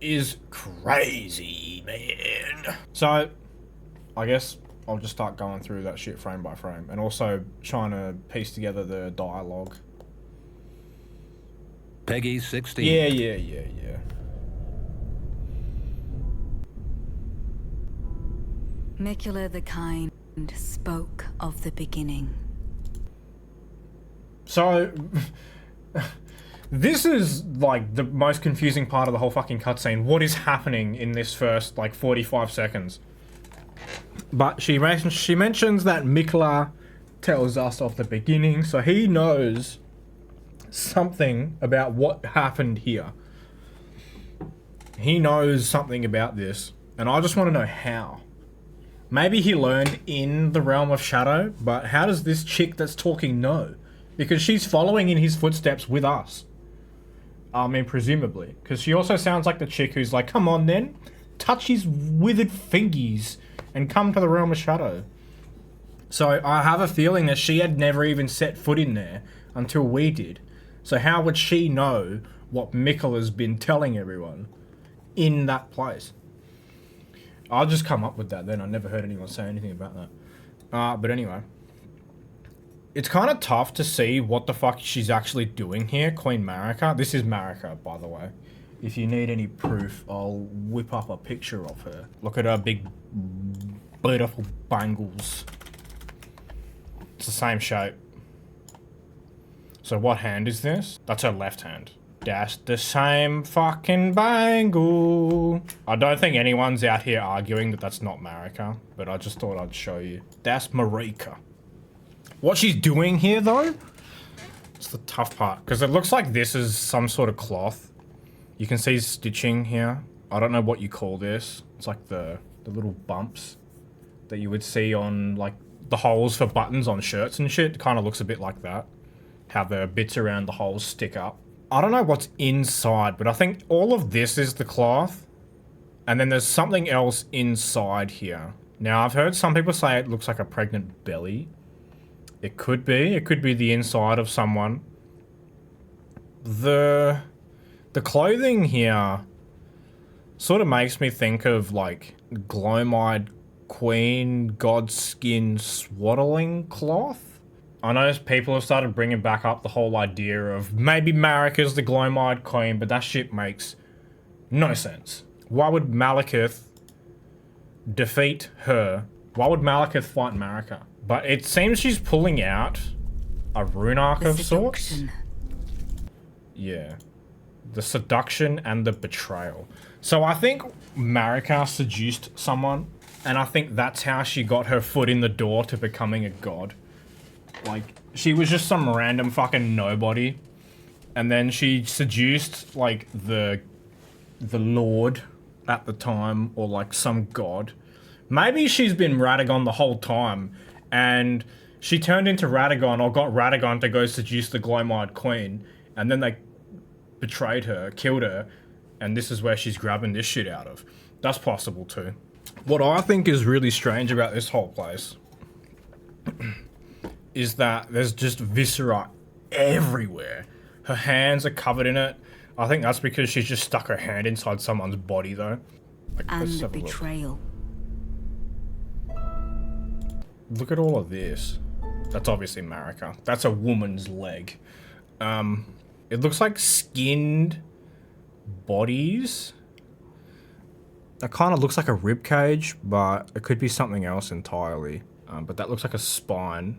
is crazy, man. So, I guess I'll just start going through that shit frame by frame, and also trying to piece together the dialogue. Peggy 16. Yeah. Mikula the Kind spoke of the beginning. So, this is like the most confusing part of the whole fucking cutscene. What is happening in this first like 45 seconds? But she mentions that Mikula tells us of the beginning, so he knows something about what happened here. He knows something about this, and I just want to know how. Maybe he learned in the realm of shadow, but how does this chick that's talking know? Because she's following in his footsteps with us. I mean, presumably. Because she also sounds like the chick who's like, come on then, touch his withered fingies and come to the realm of shadow. So I have a feeling that she had never even set foot in there until we did. So how would she know what Mikula's been telling everyone in that place? I'll just come up with that then. I never heard anyone say anything about that. But anyway. It's kind of tough to see what the fuck she's actually doing here, Queen Marika. This is Marika, by the way. If you need any proof, I'll whip up a picture of her. Look at her big, beautiful bangles. It's the same shape. So what hand is this? That's her left hand. That's the same fucking bangle. I don't think anyone's out here arguing that that's not Marika, but I just thought I'd show you. That's Marika. What she's doing here, though, it's the tough part, because it looks like this is some sort of cloth. You can see stitching here. I don't know what you call this. It's like the little bumps that you would see on, like, the holes for buttons on shirts and shit. It kind of looks a bit like that. How the bits around the holes stick up. I don't know what's inside, but I think all of this is the cloth. And then there's something else inside here. Now, I've heard some people say it looks like a pregnant belly. It could be. It could be the inside of someone. The clothing here sort of makes me think of, like, glow-eyed queen godskin swaddling cloth. I know people have started bringing back up the whole idea of maybe Marika's the glow-eyed queen, but that shit makes no sense. Why would Malekith defeat her? Why would Malekith fight Marika? But it seems she's pulling out a rune arc of sorts. Yeah. The seduction and the betrayal. So I think Marika seduced someone, and I think that's how she got her foot in the door to becoming a god. Like, she was just some random fucking nobody, and then she seduced, like, the lord at the time, or, like, some god. Maybe she's been Radagon the whole time, and she turned into Radagon, or got Radagon to go seduce the glow-eyed queen, and then they betrayed her, killed her, and this is where she's grabbing this shit out of. That's possible, too. What I think is really strange about this whole place is that there's just viscera everywhere. Her hands are covered in it. I think that's because she's just stuck her hand inside someone's body, though. Like, And the betrayal. Look at all of this. That's obviously Marika. That's a woman's leg. It looks like skinned bodies. That kind of looks like a rib cage, but it could be something else entirely. But that looks like a spine.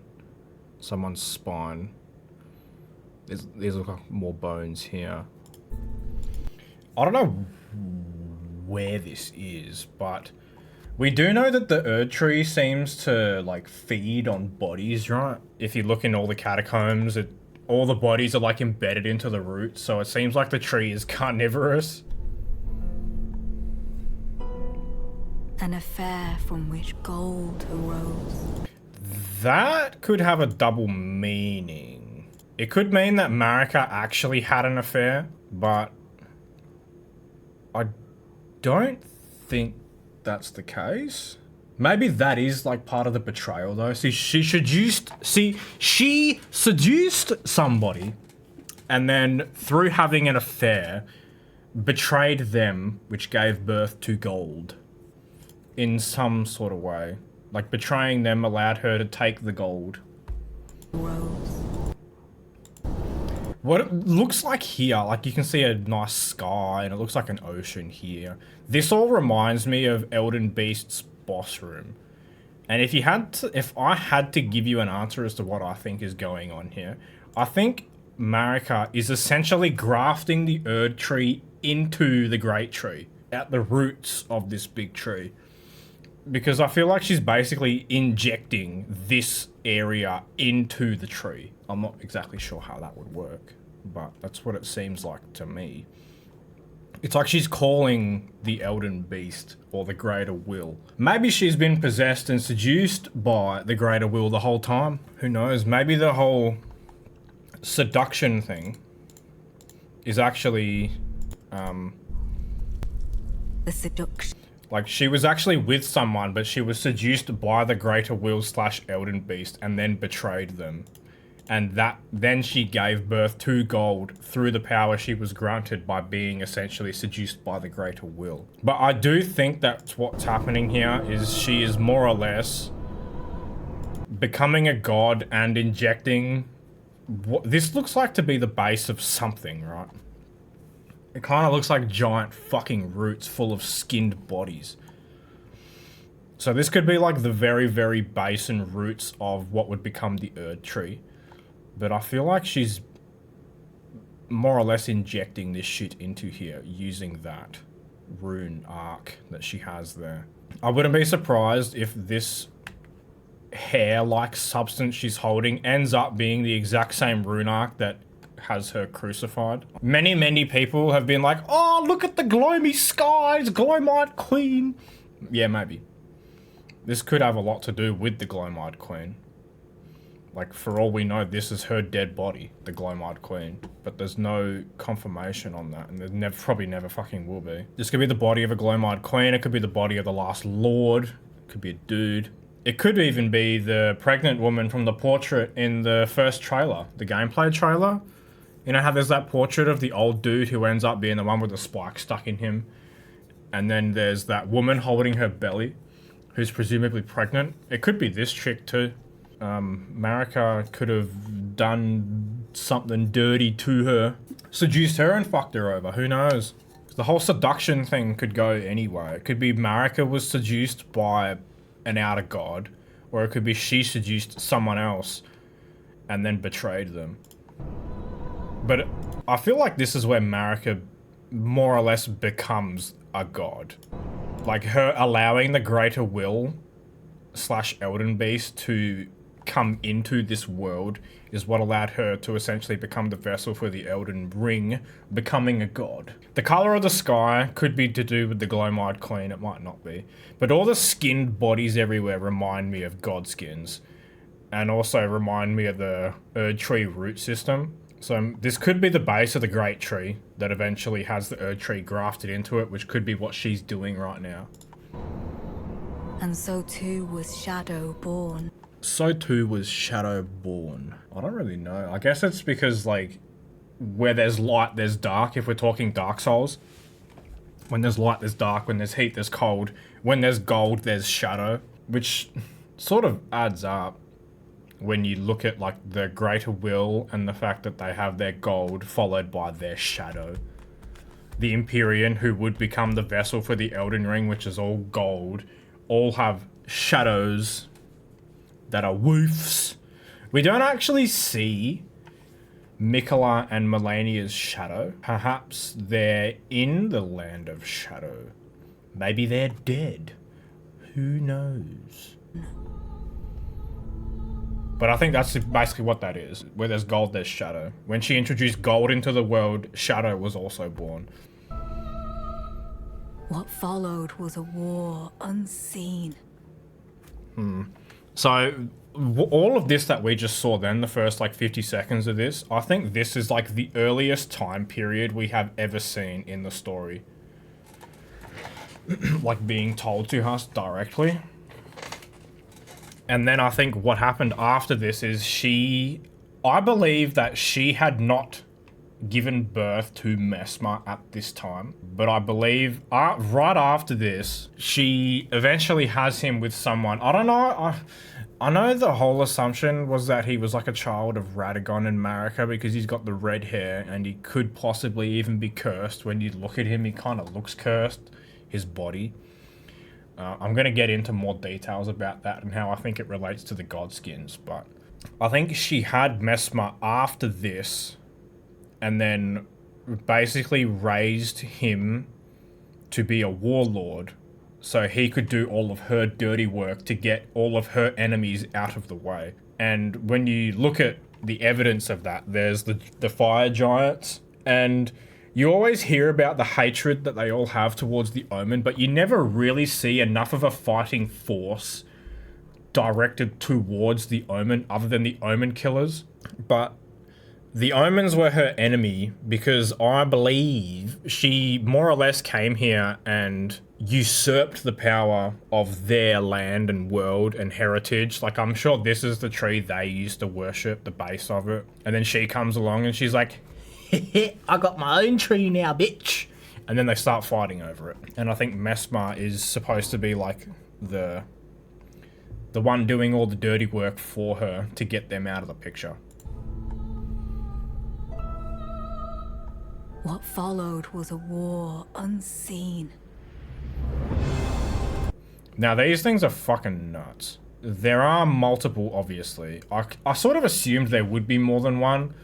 Someone's spine. These look like more bones here. I don't know where this is, but we do know that the Erd Tree seems to, like, feed on bodies, right? If you look in all the catacombs, all the bodies are, like, embedded into the roots, so it seems like the tree is carnivorous. An affair from which gold arose. That could have a double meaning. It could mean that Marika actually had an affair, but I don't think that's the case. Maybe that is, like, part of the betrayal, though. See, she seduced somebody, and then through having an affair, betrayed them, which gave birth to gold. In some sort of way. Like, betraying them allowed her to take the gold. Rose. What it looks like here, like you can see a nice sky and it looks like an ocean here. This all reminds me of Elden Beast's boss room. And if I had to give you an answer as to what I think is going on here, I think Marika is essentially grafting the Erd tree into the Great Tree at the roots of this big tree. Because I feel like she's basically injecting this area into the tree. I'm not exactly sure how that would work, but that's what it seems like to me. It's like she's calling the Elden Beast or the Greater Will. Maybe she's been possessed and seduced by the Greater Will the whole time. Who knows? Maybe the whole seduction thing is actually The seduction. like she was actually with someone, but she was seduced by the Greater Will / Elden Beast and then betrayed them. And then she gave birth to gold through the power she was granted by being essentially seduced by the Greater Will. But I do think that's what's happening here, is she is more or less becoming a god and injecting what this looks like to be the base of something, right? It kind of looks like giant fucking roots full of skinned bodies. So this could be like the very, very base and roots of what would become the Erd tree. But I feel like she's more or less injecting this shit into here using that rune arc that she has there. I wouldn't be surprised if this hair-like substance she's holding ends up being the exact same rune arc that has her crucified. Many, many people have been like, oh, look at the gloomy skies, Glowmite Queen. Yeah, maybe. This could have a lot to do with the Glowmite Queen. Like, for all we know, this is her dead body, the Glowmite Queen. But there's no confirmation on that, and there probably never fucking will be. This could be the body of a Glowmite Queen, it could be the body of the last Lord, it could be a dude. It could even be the pregnant woman from the portrait in the first trailer, the gameplay trailer. You know how there's that portrait of the old dude who ends up being the one with the spike stuck in him? And then there's that woman holding her belly, who's presumably pregnant. It could be this chick too. Marika could have done something dirty to her. Seduced her and fucked her over, who knows? The whole seduction thing could go anywhere. It could be Marika was seduced by an outer god, or it could be she seduced someone else and then betrayed them. But I feel like this is where Marika more or less becomes a god. Like her allowing the Greater Will / Elden Beast to come into this world is what allowed her to essentially become the vessel for the Elden Ring, becoming a god. The color of the sky could be to do with the Glowmite Queen, it might not be. But all the skinned bodies everywhere remind me of god skins, and also remind me of the Erd Tree root system. So this could be the base of the Great Tree that eventually has the Erd Tree grafted into it, which could be what she's doing right now. And so too was Shadow born. So too was Shadow born. I don't really know. I guess it's because, like, where there's light, there's dark. If we're talking Dark Souls, when there's light, there's dark. When there's heat, there's cold. When there's gold, there's shadow. Which sort of adds up when you look at, like, the Greater Will and the fact that they have their gold followed by their shadow. The Empyrean, who would become the vessel for the Elden Ring, which is all gold, all have shadows that are woofs. We don't actually see Miquella and Melania's shadow. Perhaps they're in the land of shadow. Maybe they're dead. Who knows? But I think that's basically what that is. Where there's gold, there's shadow. When she introduced gold into the world, shadow was also born. What followed was a war unseen. So, all of this that we just saw then, the first like 50 seconds of this, I think this is like the earliest time period we have ever seen in the story. Like being told to us directly. And then I think what happened after this is I believe that she had not given birth to Mesmer at this time, but I believe right after this, she eventually has him with someone. I don't know. I know the whole assumption was that he was like a child of Radagon and Marika because he's got the red hair and he could possibly even be cursed. When you look at him, he kind of looks cursed, his body. I'm going to get into more details about that and how I think it relates to the Godskins, but I think she had Mesmer after this and then basically raised him to be a warlord so he could do all of her dirty work to get all of her enemies out of the way. And when you look at the evidence of that, there's the fire giants, and you always hear about the hatred that they all have towards the Omen, but you never really see enough of a fighting force directed towards the Omen other than the Omen killers. But the Omens were her enemy because I believe she more or less came here and usurped the power of their land and world and heritage. Like, I'm sure this is the tree they used to worship, the base of it. And then she comes along and she's like, I got my own tree now, bitch. And then they start fighting over it. And I think Mesmer is supposed to be like the one doing all the dirty work for her to get them out of the picture. What followed was a war unseen. Now, these things are fucking nuts. There are multiple, obviously. I sort of assumed there would be more than one,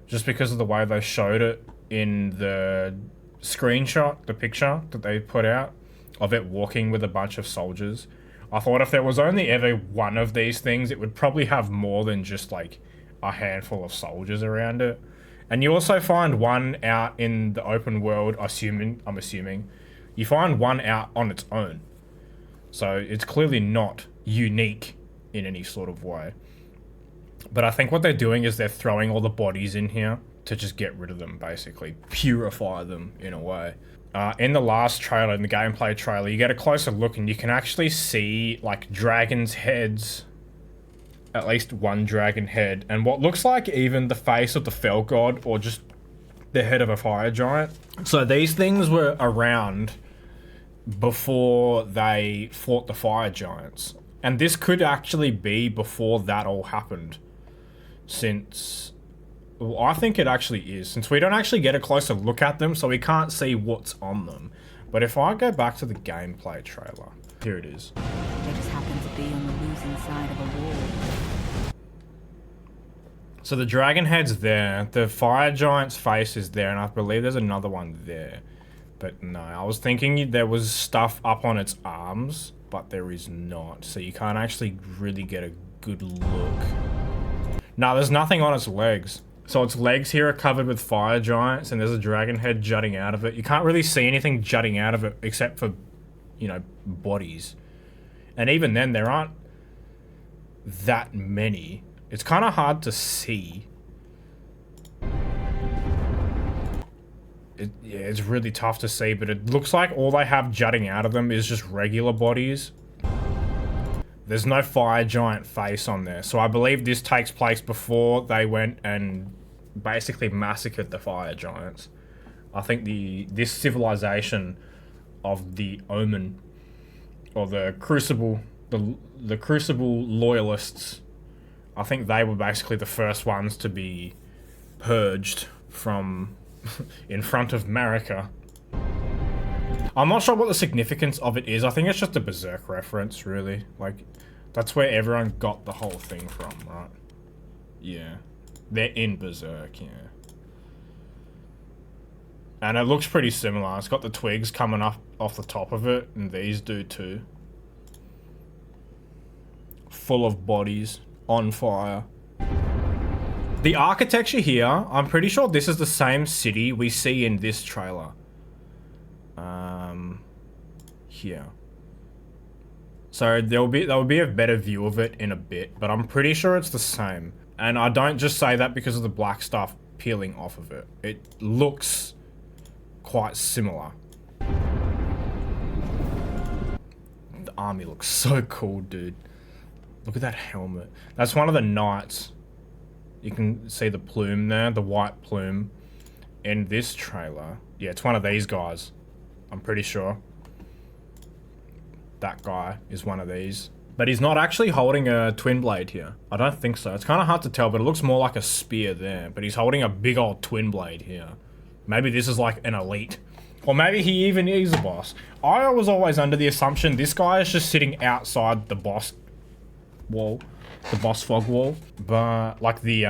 just because of the way they showed it in the screenshot, the picture that they put out of it walking with a bunch of soldiers. I thought if there was only ever one of these things, it would probably have more than just like a handful of soldiers around it. And you also find one out in the open world, I'm assuming. You find one out on its own. So it's clearly not unique in any sort of way. But I think what they're doing is they're throwing all the bodies in here to just get rid of them, basically. Purify them, in a way. In the last trailer, in the gameplay trailer, you get a closer look and you can actually see, like, dragons' heads. At least one dragon head. And what looks like even the face of the Fell God, or just the head of a fire giant. So these things were around before they fought the fire giants. And this could actually be before that all happened. Since, well, I think it actually is, since we don't actually get a closer look at them, so we can't see what's on them. But if I go back to the gameplay trailer, here it is. They just happen to be on the losing side of a war. So the dragon head's there, the fire giant's face is there, and I believe there's another one there. But no, I was thinking there was stuff up on its arms, but there is not. So you can't actually really get a good look. No, there's nothing on its legs. So its legs here are covered with fire giants and there's a dragon head jutting out of it. You can't really see anything jutting out of it except for, you know, bodies. And even then, there aren't that many. It's kind of hard to see. Yeah, it's really tough to see, but it looks like all they have jutting out of them is just regular bodies. There's no fire giant face on there, so I believe this takes place before they went and basically massacred the fire giants. I think this civilization of the Omen, or the Crucible, the Crucible loyalists, I think they were basically the first ones to be purged from in front of Marika. I'm not sure what the significance of it is. I think it's just a Berserk reference, really. Like, that's where everyone got the whole thing from, right? Yeah. They're in Berserk, yeah. And it looks pretty similar. It's got the twigs coming up off the top of it, and these do too. Full of bodies, on fire. The architecture here, I'm pretty sure this is the same city we see in this trailer. Here. So there'll be a better view of it in a bit, but I'm pretty sure it's the same. And I don't just say that because of the black stuff peeling off of it. It looks quite similar. The army looks so cool, dude. Look at that helmet. That's one of the knights. You can see the plume there, the white plume. in this trailer. Yeah, it's one of these guys. I'm pretty sure. That guy is one of these. But he's not actually holding a twin blade here. I don't think so. It's kind of hard to tell, but it looks more like a spear there. But he's holding a big old twin blade here. Maybe this is like an elite. Or maybe he even is a boss. I was always under the assumption this guy is just sitting outside the boss wall. The boss fog wall. But like the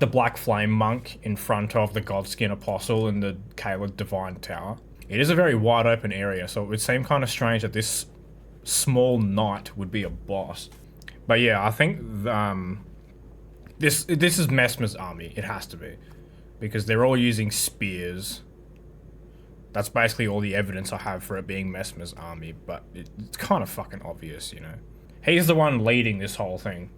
Black Flame Monk in front of the Godskin Apostle in the Caled Divine Tower. It is a very wide open area, so it would seem kind of strange that this small knight would be a boss. But yeah, I think this is Messmer's army. It has to be. Because they're all using spears. That's basically all the evidence I have for it being Messmer's army, but it's kind of fucking obvious, you know. He's the one leading this whole thing.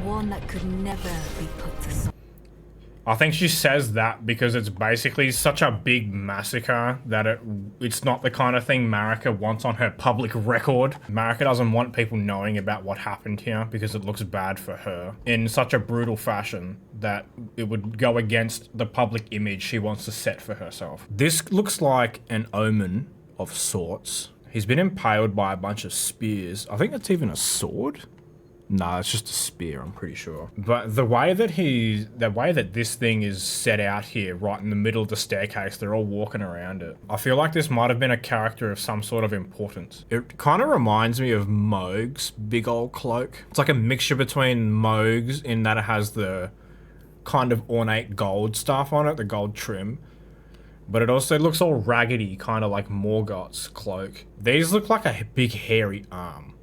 One that could never be put to sword. I think she says that because it's basically such a big massacre that it's not the kind of thing Marika wants on her public record. Marika doesn't want people knowing about what happened here because it looks bad for her in such a brutal fashion that it would go against the public image she wants to set for herself. This looks like an omen of sorts. He's been impaled by a bunch of spears. I think that's even a sword. No, it's just a spear, I'm pretty sure. But the way that this thing is set out here, right in the middle of the staircase, they're all walking around it. I feel like this might have been a character of some sort of importance. It kind of reminds me of Moog's big old cloak. It's like a mixture between Moog's in that it has the kind of ornate gold stuff on it, the gold trim. But it also looks all raggedy, kind of like Morgoth's cloak. These look like a big hairy arm.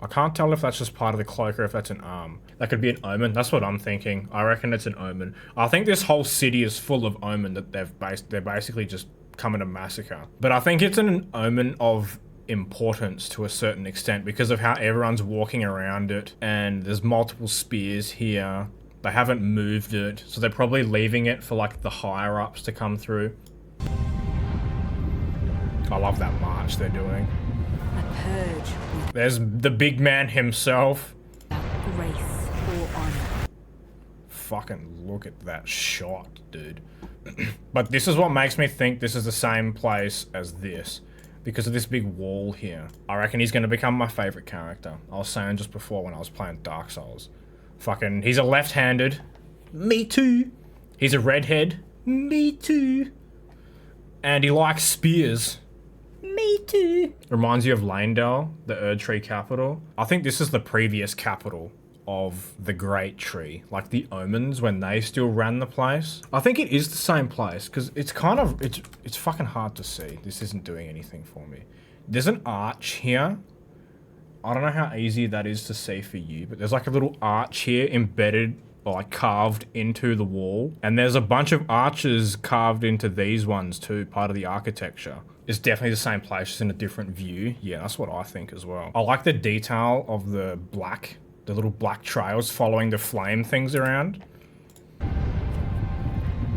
I can't tell if that's just part of the cloak or if that's an arm. That could be an omen. That's what I'm thinking. I reckon it's an omen. I think this whole city is full of omen that they're basically just coming to massacre. But I think it's an omen of importance to a certain extent because of how everyone's walking around it and there's multiple spears here. They haven't moved it, so they're probably leaving it for like the higher ups to come through. I love that march they're doing. A purge. There's the big man himself. Grace or honor. Fucking look at that shot, dude. But this is what makes me think this is the same place as this. Because of this big wall here. I reckon he's going to become my favorite character. I was saying just before when I was playing Dark Souls. Fucking, he's a left-handed. Me too. He's a redhead. Me too. And he likes spears. Me too. Reminds you of Landale, the Erdtree capital. I think this is the previous capital of the Great Tree. Like the Omens when they still ran the place. I think it is the same place because it's kind of, it's fucking hard to see. This isn't doing anything for me. There's an arch here. I don't know how easy that is to see for you, but there's like a little arch here embedded or like carved into the wall. And there's a bunch of arches carved into these ones too, part of the architecture. It's definitely the same place, just in a different view. Yeah, that's what I think as well. I like the detail of the little black trails following the flame things around.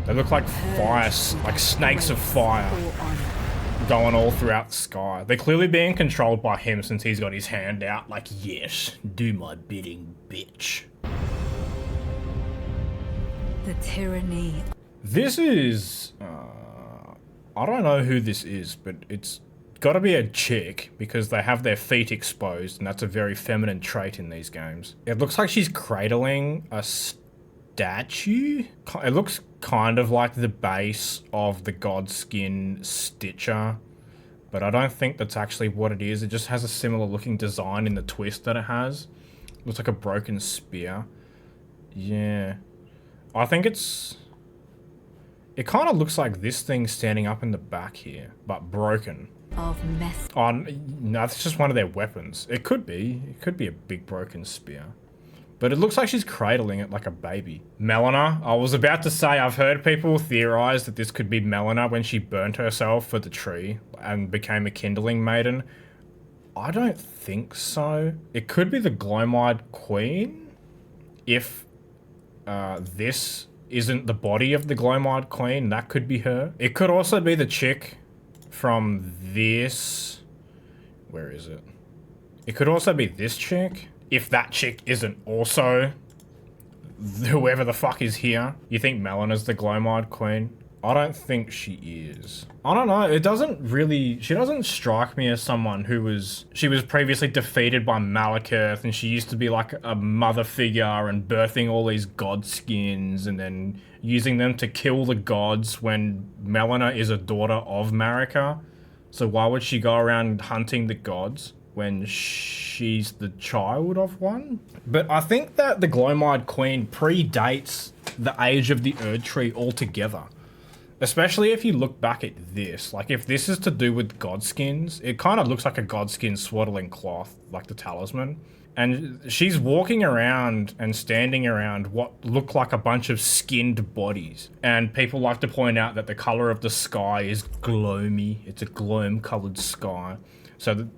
They look like fire, like snakes of fire going all throughout the sky. They're clearly being controlled by him since he's got his hand out like, yes, do my bidding, bitch. The tyranny. This is... I don't know who this is, but it's got to be a chick because they have their feet exposed, and that's a very feminine trait in these games. It looks like she's cradling a statue. It looks kind of like the base of the Godskin Stitcher, but I don't think that's actually what it is. It just has a similar looking design in the twist that it has. It looks like a broken spear. Yeah. I think it's... It kind of looks like this thing standing up in the back here, but broken. Of mess. Oh, no, that's just one of their weapons. It could be. It could be a big broken spear. But it looks like she's cradling it like a baby. Melina. I was about to say, I've heard people theorize that this could be Melina when she burnt herself for the tree and became a kindling maiden. I don't think so. It could be the Glomide Queen. If this isn't the body of the Glomide Queen, that could be her. It could also be the chick from this. Where is it? It could also be this chick. If that chick isn't also whoever the fuck is here. You think Melena's the Glow-eyed Queen? I don't think she is. I don't know, it doesn't really, she doesn't strike me as someone she was previously defeated by Malekith, and she used to be like a mother figure and birthing all these god skins and then using them to kill the gods when Melina is a daughter of Marika. So why would she go around hunting the gods when she's the child of one? But I think that the Glow-eyed Queen predates the age of the Erd Tree altogether. Especially if you look back at this. Like, if this is to do with godskins, it kind of looks like a godskin swaddling cloth, like the talisman. And she's walking around and standing around what look like a bunch of skinned bodies. And people like to point out that the color of the sky is gloomy. It's a gloam-colored sky. So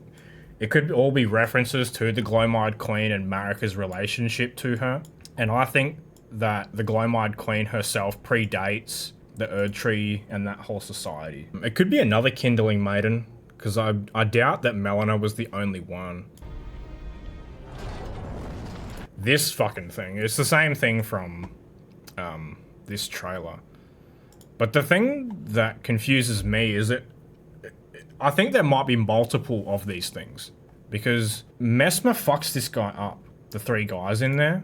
it could all be references to the Glow-eyed Queen and Marika's relationship to her. And I think that the Glow-eyed Queen herself predates the Erd Tree and that whole society. It could be another Kindling Maiden, because I doubt that Melina was the only one. This fucking thing, it's the same thing from this trailer. But the thing that confuses me is that I think there might be multiple of these things, because Messmer fucks this guy up, the 3 guys in there.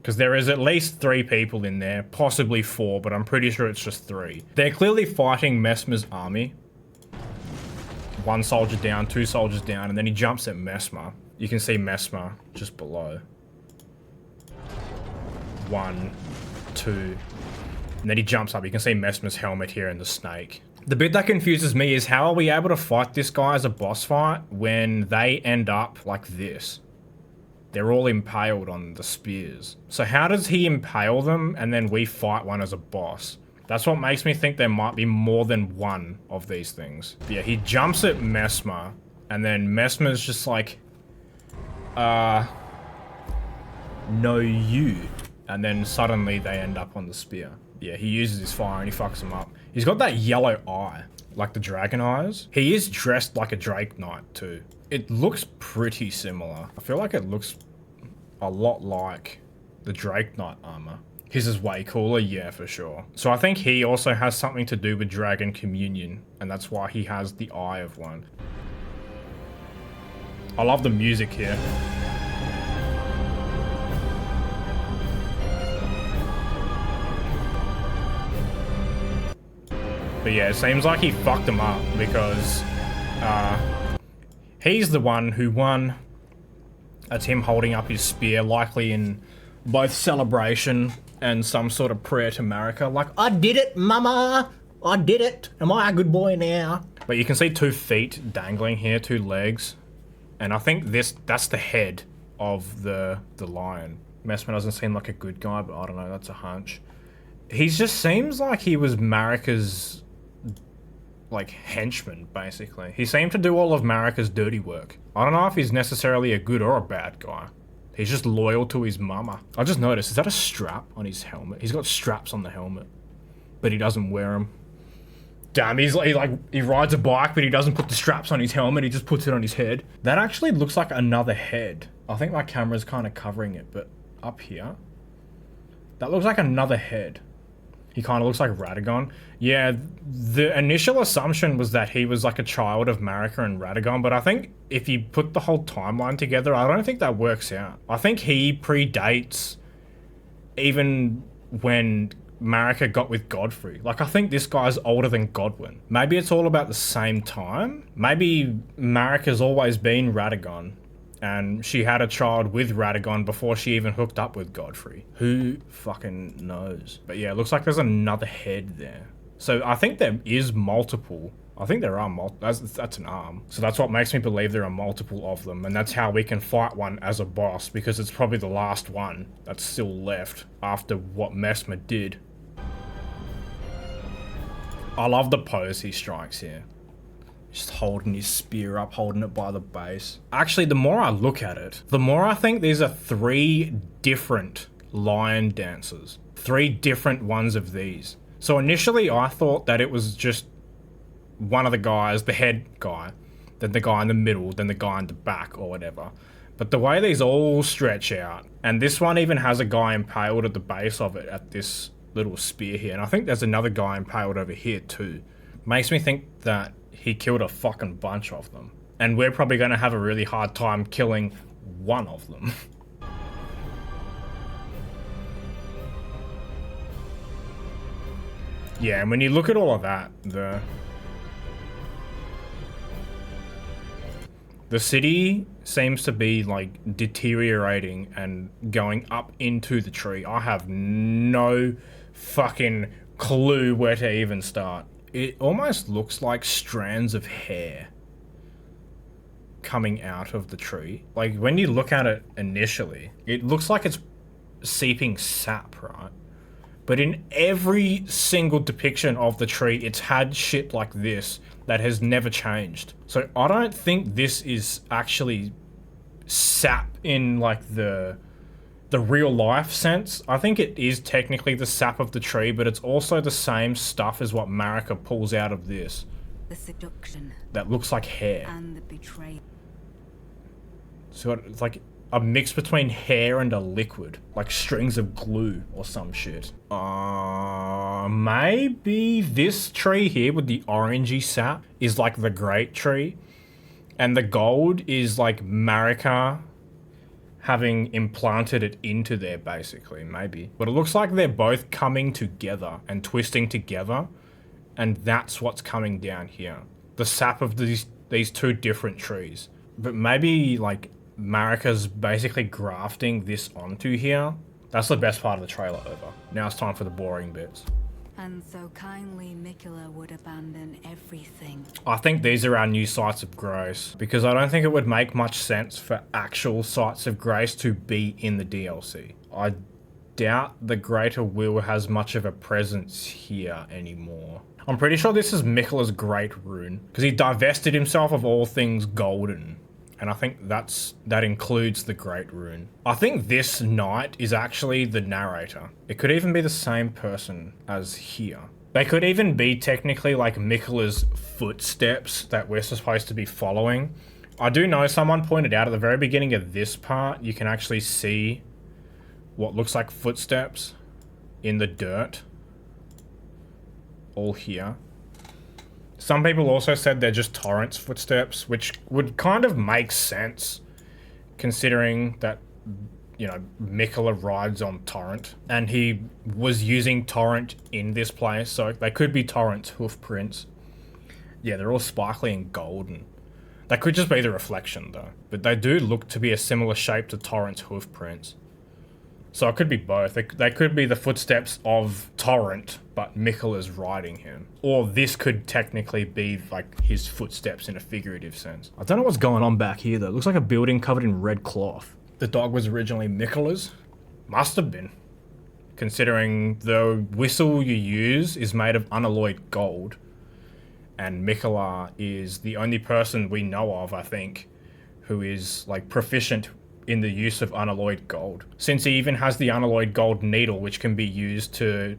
Because there is at least 3 people in there, possibly 4, but I'm pretty sure it's just 3. They're clearly fighting Messmer's army. 1 soldier down, 2 soldiers down, and then he jumps at Messmer. You can see Messmer just below. 1, 2, and then he jumps up. You can see Messmer's helmet here and the snake. The bit that confuses me is how are we able to fight this guy as a boss fight when they end up like this? They're all impaled on the spears. So how does he impale them and then we fight one as a boss? That's what makes me think there might be more than one of these things. But yeah, he jumps at Messmer, and then Messmer's just like, no you. And then suddenly they end up on the spear. Yeah, he uses his fire and he fucks them up. He's got that yellow eye, like the dragon eyes. He is dressed like a Drake Knight too. It looks pretty similar. I feel like it looks a lot like the Drake Knight armor. His is way cooler, yeah, for sure. So I think he also has something to do with Dragon Communion, and that's why he has the eye of one. I love the music here. But yeah, it seems like he fucked him up because he's the one who won. That's him holding up his spear, likely in both celebration and some sort of prayer to Marika. Like, I did it, mama! I did it! Am I a good boy now? But you can see 2 feet dangling here, 2 legs. And I think that's the head of the lion. Messmer doesn't seem like a good guy, but I don't know, that's a hunch. He just seems like he was Marika's like henchman, basically. He seemed to do all of Marika's dirty work. I don't know if he's necessarily a good or a bad guy. He's just loyal to his mama. I just noticed, is that a strap on his helmet? He's got straps on the helmet, but he doesn't wear them. Damn, he rides a bike, but he doesn't put the straps on his helmet, he just puts it on his head. That actually looks like another head. I think my camera's kind of covering it, but up here, that looks like another head. He kind of looks like Radagon. Yeah, the initial assumption was that he was like a child of Marika and Radagon, but I think if you put the whole timeline together, I don't think that works out. I think he predates even when Marika got with Godfrey. Like, I think this guy's older than Godwyn. Maybe it's all about the same time. Maybe Marika's always been Radagon, and she had a child with Radagon before she even hooked up with Godfrey. Who fucking knows? But yeah, it looks like there's another head there. So I think there is multiple. I think there are multiple. That's an arm. So that's what makes me believe there are multiple of them. And that's how we can fight one as a boss, because it's probably the last one that's still left after what Messmer did. I love the pose he strikes here. Just holding his spear up, holding it by the base. Actually, the more I look at it, the more I think these are 3 different lion dancers. 3 different ones of these. So initially I thought that it was just one of the guys, the head guy, then the guy in the middle, then the guy in the back or whatever. But the way these all stretch out, and this one even has a guy impaled at the base of it at this little spear here, and I think there's another guy impaled over here too. Makes me think that he killed a fucking bunch of them. And we're probably going to have a really hard time killing one of them. Yeah, and when you look at all of that, the city seems to be like deteriorating and going up into the tree. I have no fucking clue where to even start. It almost looks like strands of hair coming out of the tree. Like when you look at it initially, it looks like it's seeping sap, right? But in every single depiction of the tree, it's had shit like this that has never changed. So I don't think this is actually sap in like the real life sense. I think it is technically the sap of the tree, but it's also the same stuff as what Marika pulls out of this. The seduction. That looks like hair. And the betrayal. So it's like a mix between hair and a liquid, like strings of glue or some shit. Maybe this tree here with the orangey sap is like the great tree, and the gold is like Marika having implanted it into there, basically, maybe. But it looks like they're both coming together and twisting together, and that's what's coming down here. The sap of these two different trees. But maybe like Marika's basically grafting this onto here. That's the best part of the trailer over. Now it's time for the boring bits. And so kindly Miquella would abandon everything. I think these are our new sites of grace, because I don't think it would make much sense for actual sites of grace to be in the DLC. I doubt the Greater Will has much of a presence here anymore. I'm pretty sure this is Miquella's Great Rune, because he divested himself of all things golden. And I think that includes the Great Rune. I think this knight is actually the narrator. It could even be the same person as here. They could even be technically like Miquella's footsteps that we're supposed to be following. I do know someone pointed out at the very beginning of this part, you can actually see what looks like footsteps in the dirt. All here. Some people also said they're just Torrent's footsteps, which would kind of make sense considering that, you know, Miquella rides on Torrent and he was using Torrent in this place, so they could be Torrent's hoof prints. Yeah, they're all sparkly and golden. That could just be the reflection though, but they do look to be a similar shape to Torrent's hoof prints. So it could be both. They could be the footsteps of Torrent, but Miquella's riding him. Or this could technically be like his footsteps in a figurative sense. I don't know what's going on back here though. It looks like a building covered in red cloth. The dog was originally Miquella's? Must have been. Considering the whistle you use is made of unalloyed gold. And Miquella is the only person we know of, I think, who is like proficient in the use of unalloyed gold, since he even has the unalloyed gold needle, which can be used to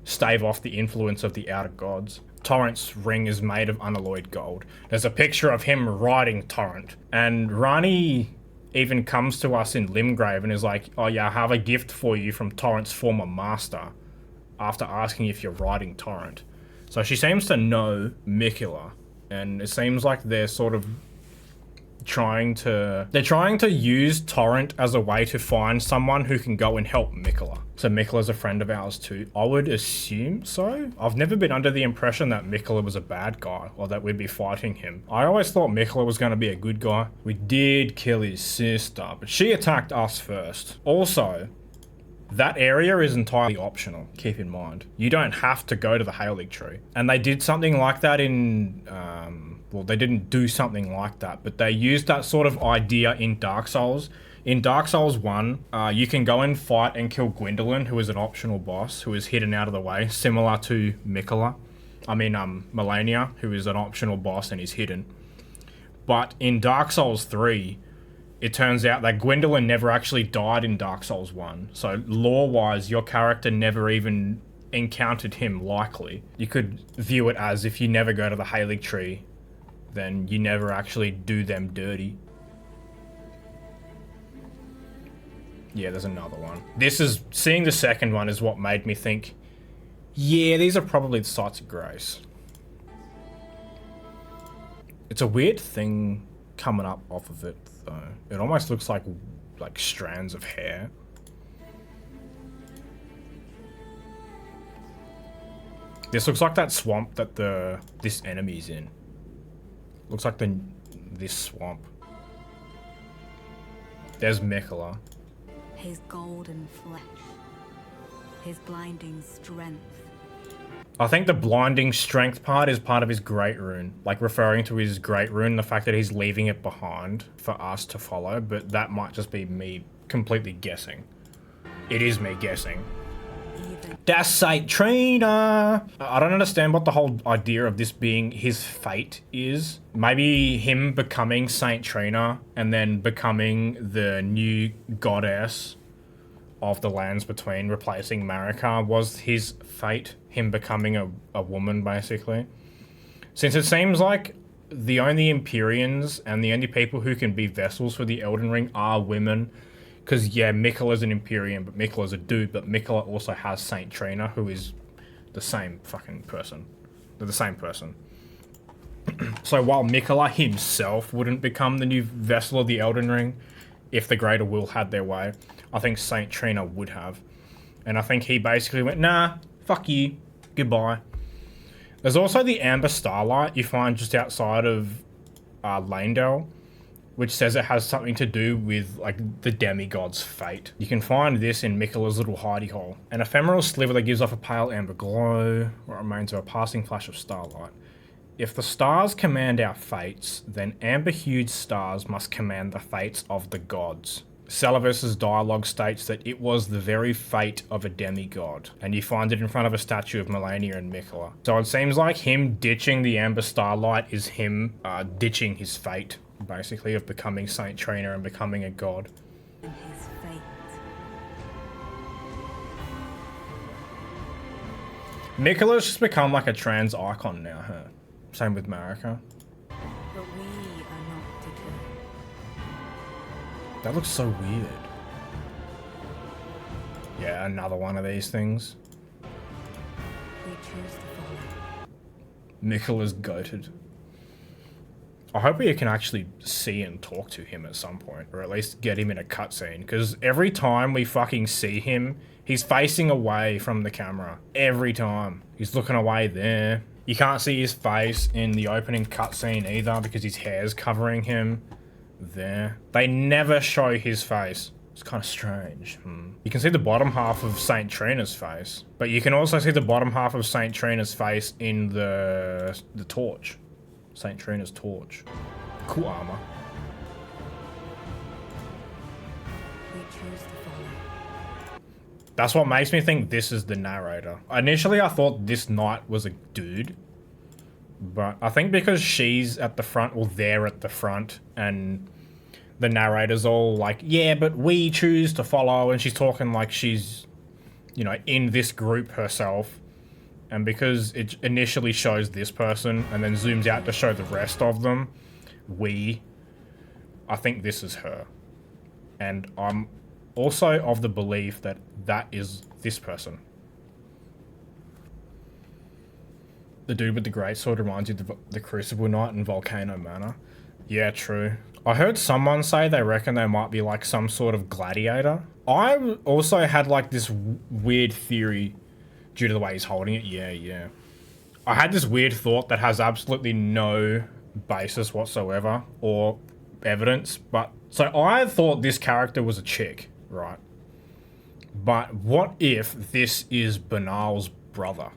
stave off the influence of the outer gods. Torrent's ring is made of unalloyed gold. There's a picture of him riding Torrent, and Rani even comes to us in Limgrave and is like, oh yeah, I have a gift for you from Torrent's former master, after asking if you're riding Torrent. So she seems to know Miquella, and it seems like they're sort of trying to use Torrent as a way to find someone who can go and help Miquella. So Miquella's a friend of ours too. I would assume so. I've never been under the impression that Miquella was a bad guy or that we'd be fighting him. I always thought Miquella was going to be a good guy. We did kill his sister, but she attacked us first. Also, that area is entirely optional, keep in mind. You don't have to go to the Halig tree. And they did something like that in, well, they didn't do something like that, but they used that sort of idea in Dark Souls. In Dark Souls 1, you can go and fight and kill Gwendolyn, who is an optional boss, who is hidden out of the way, similar to Miquella. I mean, Melania, who is an optional boss and is hidden. But in Dark Souls 3, it turns out that Gwendolyn never actually died in Dark Souls 1. So lore-wise, your character never even encountered him likely. You could view it as if you never go to the Halig tree, then you never actually do them dirty. Yeah, there's another one. Seeing the second one is what made me think, yeah, these are probably the sites of grace. It's a weird thing coming up off of it, though. It almost looks like strands of hair. This looks like that swamp that this enemy's in. Looks like this swamp. There's Mikola. His golden flesh. His blinding strength. I think the blinding strength part is part of his great rune. Like referring to his great rune, the fact that he's leaving it behind for us to follow, but that might just be me completely guessing. It is me guessing. Das Saint Trainer! I don't understand what the whole idea of this being his fate is. Maybe him becoming Saint Trainer and then becoming the new goddess of the lands between, replacing Marika, was his fate. Him becoming a woman, basically. Since it seems like the only Empyreans and the only people who can be vessels for the Elden Ring are women. Because, yeah, Mikola's an Empyrean, but Mikola's a dude, but Mikola also has Saint Trainer, who is the same fucking person. They're the same person. So while Mikola himself wouldn't become the new vessel of the Elden Ring, if the Greater Will had their way, I think Saint Trainer would have. And I think he basically went, nah, fuck you, goodbye. There's also the Amber Starlight you find just outside of Lanedale, which says it has something to do with, like, the demigod's fate. You can find this in Mikola's little hidey hole. An ephemeral sliver that gives off a pale amber glow, what remains of a passing flash of starlight. If the stars command our fates, then amber-hued stars must command the fates of the gods. Celavus' dialogue states that it was the very fate of a demigod, and you find it in front of a statue of Melania and Mikola. So it seems like him ditching the Amber Starlight is him ditching his fate, basically, of becoming Saint Trainer and becoming a god. And his fate. Mikola's just become like a trans icon now, huh? Same with Marika. But we are not deterred. That looks so weird. Yeah, another one of these things. We choose to follow. Mikola's goated. I hope we can actually see and talk to him at some point, or at least get him in a cutscene, because every time we fucking see him, he's facing away from the camera. Every time. He's looking away there. You can't see his face in the opening cutscene either, because his hair's covering him there. They never show his face. It's kind of strange. You can see the bottom half of Saint Trina's face, but you can also see the bottom half of Saint Trina's face in the torch. Saint Trina's torch. Cool armor. We choose to follow. That's what makes me think this is the narrator. Initially, I thought this knight was a dude, but I think because she's at the front, or they're at the front, and the narrator's all like, yeah, but we choose to follow, and she's talking like she's, you know, in this group herself. And because it initially shows this person and then zooms out to show the rest of them, I think this is her. And I'm also of the belief that that is this person. The dude with the greatsword reminds you of the Crucible Knight in Volcano Manor. Yeah, true. I heard someone say they reckon they might be like some sort of gladiator. I also had like this weird theory due to the way he's holding it. Yeah. I had this weird thought that has absolutely no basis whatsoever or evidence, but so I thought this character was a chick, right? But what if this is Banal's brother?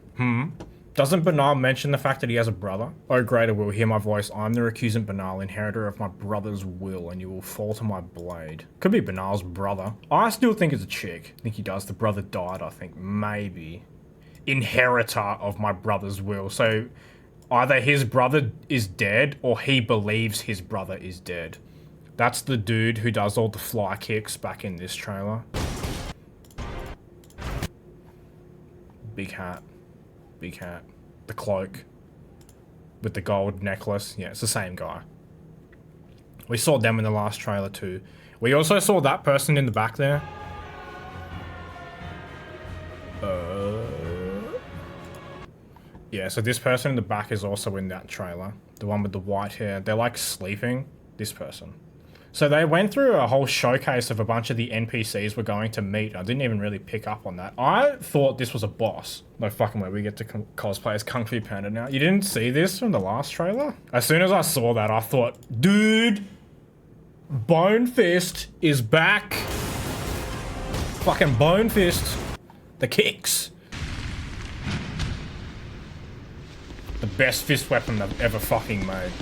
Doesn't Banal mention the fact that he has a brother? Oh, greater will hear my voice. I'm the recusant Banal, inheritor of my brother's will, and you will fall to my blade. Could be Banal's brother. I still think it's a chick. I think he does. The brother died, I think. Maybe. Inheritor of my brother's will. So either his brother is dead or he believes his brother is dead. That's the dude who does all the fly kicks back in this trailer. Big hat. The cloak with the gold necklace. Yeah, it's the same guy. We saw them in the last trailer too. We also saw that person in the back there. Yeah, so this person in the back is also in that trailer. The one with the white hair. They're like sleeping. This person. So they went through a whole showcase of a bunch of the NPCs we're going to meet. I didn't even really pick up on that. I thought this was a boss. No fucking way we get to cosplay as Kung Fu Panda now. You didn't see this from the last trailer? As soon as I saw that, I thought, dude, Bone Fist is back. Fucking Bone Fist. The kicks. The best fist weapon they've ever fucking made.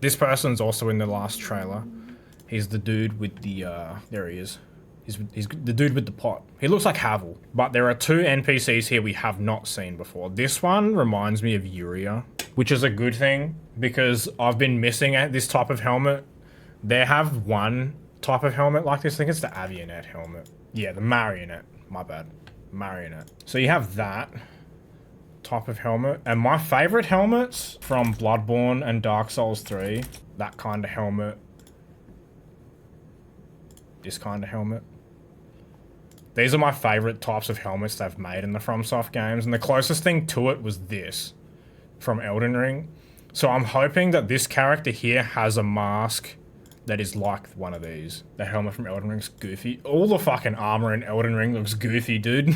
This person's also in the last trailer. He's the dude with the, there he is. He's the dude with the pot. He looks like Havel. But there are two NPCs here we have not seen before. This one reminds me of Yuria, which is a good thing because I've been missing this type of helmet. They have one type of helmet like this. I think it's the Avionet helmet. Yeah, the Marionette. My bad. Marionette. So you have that type of helmet. And my favorite helmets from Bloodborne and Dark Souls 3, that kind of helmet. This kind of helmet. These are my favorite types of helmets they've made in the FromSoft games. And the closest thing to it was this from Elden Ring. So I'm hoping that this character here has a mask that is like one of these. The helmet from Elden Ring's goofy. All the fucking armor in Elden Ring looks goofy, dude.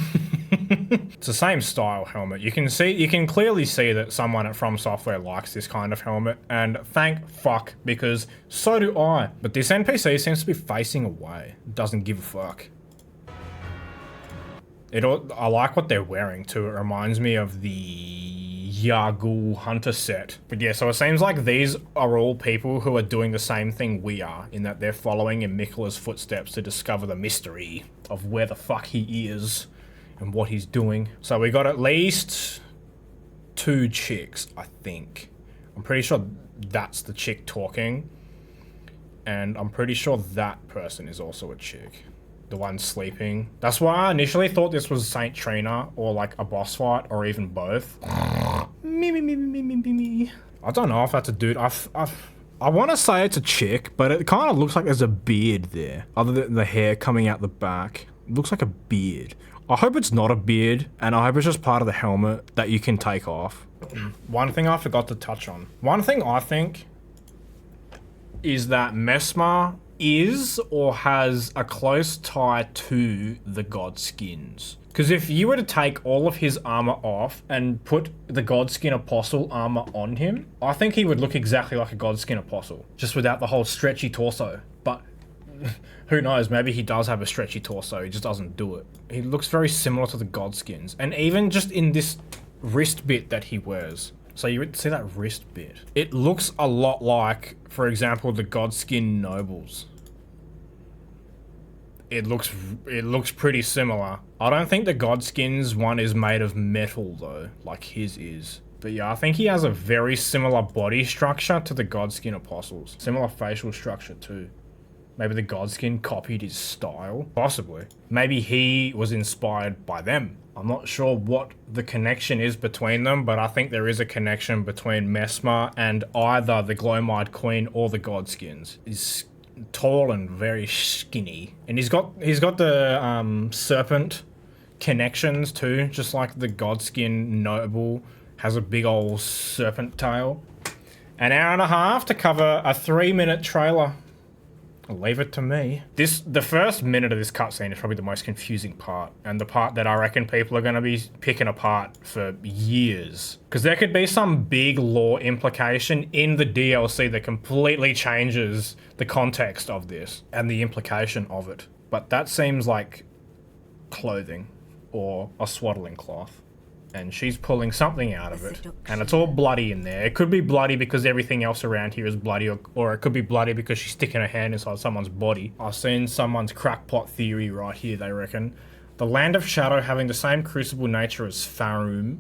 It's the same style helmet. You can clearly see that someone at From Software likes this kind of helmet, and thank fuck, because so do I. But this NPC seems to be facing away. Doesn't give a fuck. I like what they're wearing too. It reminds me of the Yargul Hunter set. But yeah, so it seems like these are all people who are doing the same thing we are, in that they're following in Miquela's footsteps to discover the mystery of where the fuck he is and what he's doing. So we got at least 2 chicks, I think. I'm pretty sure that's the chick talking. And I'm pretty sure that person is also a chick. The one sleeping. That's why I initially thought this was Saint Trina or like a boss fight or even both. Me. I don't know if that's a dude. I want to say it's a chick, but it kind of looks like there's a beard there. Other than the hair coming out the back. It looks like a beard. I hope it's not a beard, and I hope it's just part of the helmet that you can take off. One thing I forgot to touch on. One thing I think is that Messmer is or has a close tie to the Godskins. Because if you were to take all of his armor off and put the Godskin Apostle armor on him, I think he would look exactly like a Godskin Apostle, just without the whole stretchy torso. But who knows, maybe he does have a stretchy torso, he just doesn't do it. He looks very similar to the Godskins, and even just in this wrist bit that he wears. So you would see that wrist bit. It looks a lot like, for example, the Godskin Nobles. It looks pretty similar. I don't think the Godskins one is made of metal though, like his is. But yeah, I think he has a very similar body structure to the Godskin Apostles. Similar facial structure too. Maybe the Godskin copied his style. Possibly. Maybe he was inspired by them. I'm not sure what the connection is between them, but I think there is a connection between Messmer and either the Glowmide Queen or the Godskins. He's tall and very skinny. And he's got the serpent connections too, just like the Godskin Noble has a big old serpent tail. An hour and a half to cover a 3-minute trailer. Leave it to me. The first minute of this cutscene is probably the most confusing part, and the part that I reckon people are going to be picking apart for years. Because there could be some big lore implication in the DLC that completely changes the context of this and the implication of it. But that seems like clothing or a swaddling cloth. And she's pulling something out of it. And it's all bloody in there. It could be bloody because everything else around here is bloody, or it could be bloody because she's sticking her hand inside someone's body. I've seen someone's crackpot theory right here, they reckon. The Land of Shadow having the same crucible nature as Farum,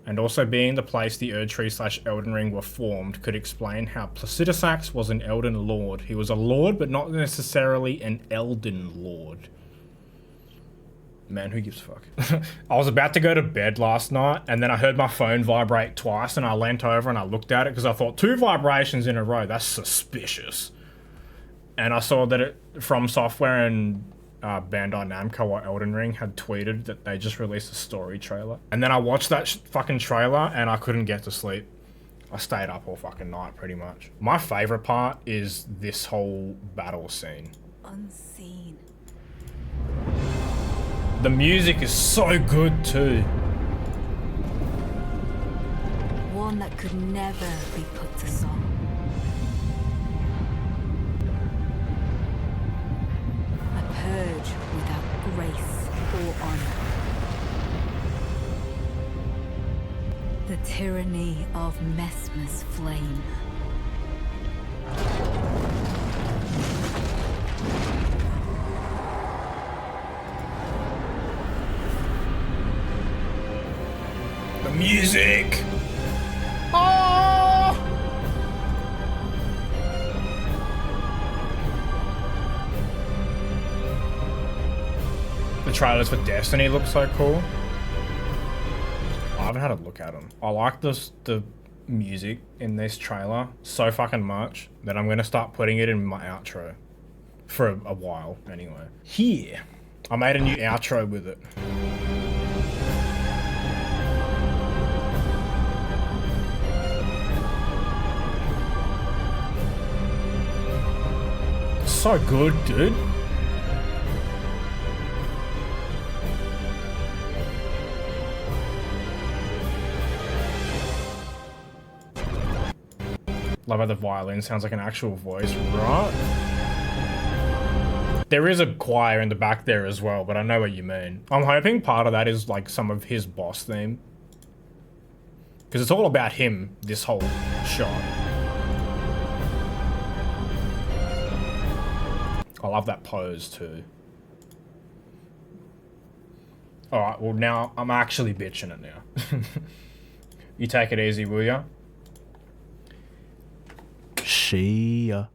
and also being the place the Erdtree / Elden Ring were formed, could explain how Placidusax was an Elden Lord. He was a Lord, but not necessarily an Elden Lord. Man, who gives a fuck? I was about to go to bed last night, and then I heard my phone vibrate twice, and I leant over and I looked at it because I thought 2 vibrations in a row, that's suspicious. And I saw that it from software and Bandai Namco or Elden Ring had tweeted that they just released a story trailer. And then I watched that fucking trailer and I couldn't get to sleep. I stayed up all fucking night pretty much. My favorite part is this whole battle scene. Unseen. The music is so good too. One that could never be put to song. A purge without grace or honor. The tyranny of Messmer's flame. The music! Oh! The trailers for Destiny look so cool. I haven't had a look at them. I like the music in this trailer so fucking much that I'm gonna start putting it in my outro for a while anyway. Here, I made a new outro with it. So good, dude. Love how the violin sounds like an actual voice, right? There is a choir in the back there as well, but I know what you mean. I'm hoping part of that is like some of his boss theme. Because it's all about him, this whole shot. I love that pose too. Alright, well now I'm actually bitching it now. You take it easy, will ya? See ya.